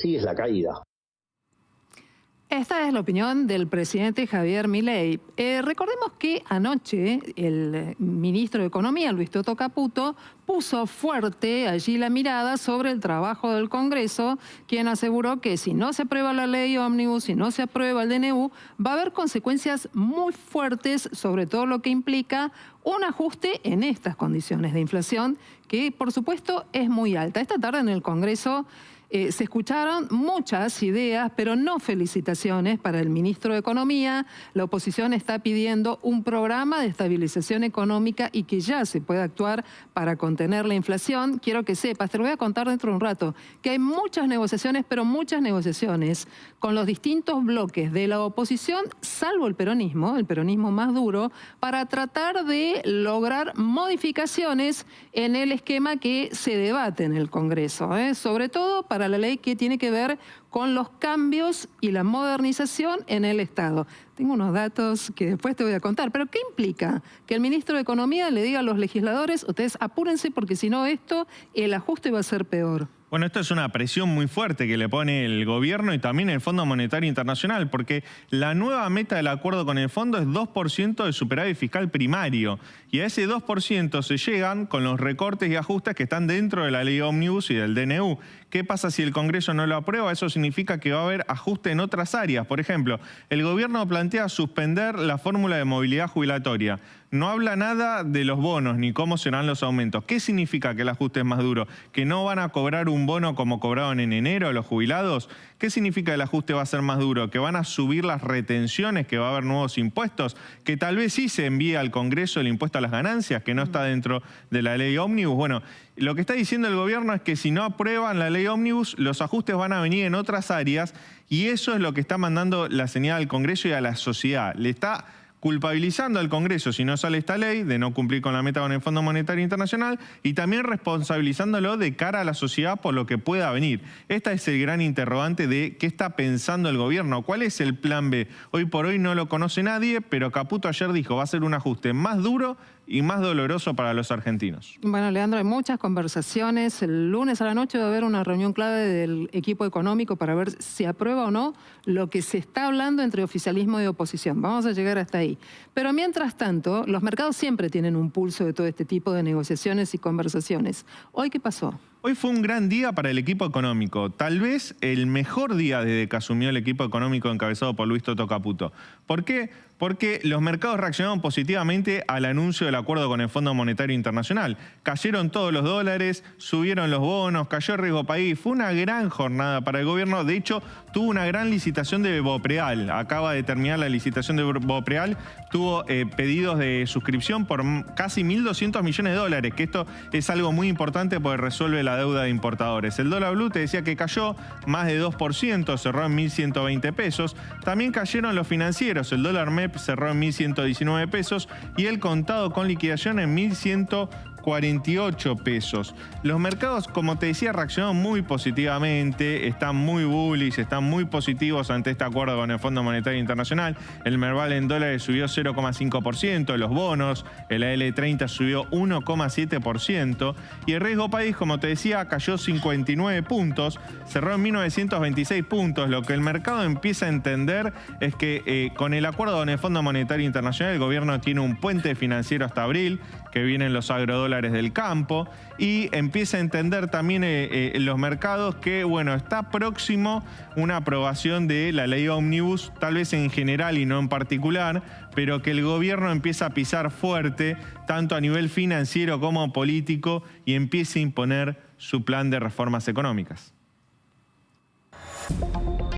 sí es la caída. Esta es la opinión del presidente Javier Milei. Recordemos que anoche el ministro de Economía, Luis Toto Caputo, puso fuerte allí la mirada sobre el trabajo del Congreso, quien aseguró que si no se aprueba la ley ómnibus, si no se aprueba el DNU, va a haber consecuencias muy fuertes sobre todo lo que implica un ajuste en estas condiciones de inflación, que por supuesto es muy alta. Esta tarde en el Congreso se escucharon muchas ideas, pero no felicitaciones para el ministro de Economía. La oposición está pidiendo un programa de estabilización económica y que ya se pueda actuar para contener la inflación. Quiero que sepas, te lo voy a contar dentro de un rato, que hay muchas negociaciones, pero muchas negociaciones con los distintos bloques de la oposición, salvo el peronismo más duro, para tratar de lograr modificaciones en el esquema que se debate en el Congreso, sobre todo para la ley que tiene que ver con los cambios y la modernización en el Estado. Tengo unos datos que después te voy a contar, pero ¿qué implica? Que el ministro de Economía le diga a los legisladores, ustedes apúrense porque si no el ajuste va a ser peor. Bueno, esto es una presión muy fuerte que le pone el gobierno y también el Fondo Monetario Internacional, porque la nueva meta del acuerdo con el fondo es 2% de superávit fiscal primario. Y a ese 2% se llegan con los recortes y ajustes que están dentro de la ley ómnibus y del DNU. ¿Qué pasa si el Congreso no lo aprueba? Eso significa que va a haber ajuste en otras áreas. Por ejemplo, el gobierno plantea suspender la fórmula de movilidad jubilatoria. No habla nada de los bonos ni cómo serán los aumentos. ¿Qué significa que el ajuste es más duro? ¿Que no van a cobrar un bono como cobraron en enero los jubilados? ¿Qué significa que el ajuste va a ser más duro? ¿Que van a subir las retenciones? ¿Que va a haber nuevos impuestos? ¿Que tal vez sí se envíe al Congreso el impuesto a las ganancias, que no está dentro de la ley ómnibus? Bueno, lo que está diciendo el gobierno es que si no aprueban la ley ómnibus, los ajustes van a venir en otras áreas y eso es lo que está mandando la señal al Congreso y a la sociedad. Le está culpabilizando al Congreso si no sale esta ley de no cumplir con la meta con el Fondo Monetario Internacional y también responsabilizándolo de cara a la sociedad por lo que pueda venir. Este es el gran interrogante de qué está pensando el gobierno, cuál es el plan B. Hoy por hoy no lo conoce nadie, pero Caputo ayer dijo va a ser un ajuste más duro y más doloroso para los argentinos. Bueno, Leandro, hay muchas conversaciones. El lunes a la noche va a haber una reunión clave del equipo económico para ver si aprueba o no lo que se está hablando entre oficialismo y oposición. Vamos a llegar hasta ahí. Pero mientras tanto, los mercados siempre tienen un pulso de todo este tipo de negociaciones y conversaciones. ¿Hoy qué pasó? Hoy fue un gran día para el equipo económico, tal vez el mejor día desde que asumió el equipo económico encabezado por Luis Toto Caputo. ¿Por qué? Porque los mercados reaccionaron positivamente al anuncio del acuerdo con el Fondo Monetario Internacional. Cayeron todos los dólares, subieron los bonos, cayó el riesgo país. Fue una gran jornada para el gobierno. De hecho, tuvo una gran licitación de Bopreal. Acaba de terminar la licitación de Bopreal. Tuvo pedidos de suscripción por casi 1.200 millones de dólares, que esto es algo muy importante porque resuelve la deuda de importadores. El dólar blue te decía que cayó más de 2%, cerró en 1.120 pesos. También cayeron los financieros. El dólar MEP cerró en 1.119 pesos y el contado con liquidación en 1.148 pesos. Los mercados, como te decía, reaccionaron muy positivamente, están muy bullish, están muy positivos ante este acuerdo con el Fondo Monetario Internacional. El Merval en dólares subió 0,5%, los bonos, el AL30 subió 1,7% y el riesgo país, como te decía, cayó 59 puntos, cerró en 1.926 puntos. Lo que el mercado empieza a entender es que con el acuerdo con el Fondo Monetario Internacional el gobierno tiene un puente financiero hasta abril, que vienen los agrodólares del campo, y empieza a entender también los mercados que, bueno, está próximo una aprobación de la ley ómnibus, tal vez en general y no en particular, pero que el gobierno empieza a pisar fuerte, tanto a nivel financiero como político, y empieza a imponer su plan de reformas económicas.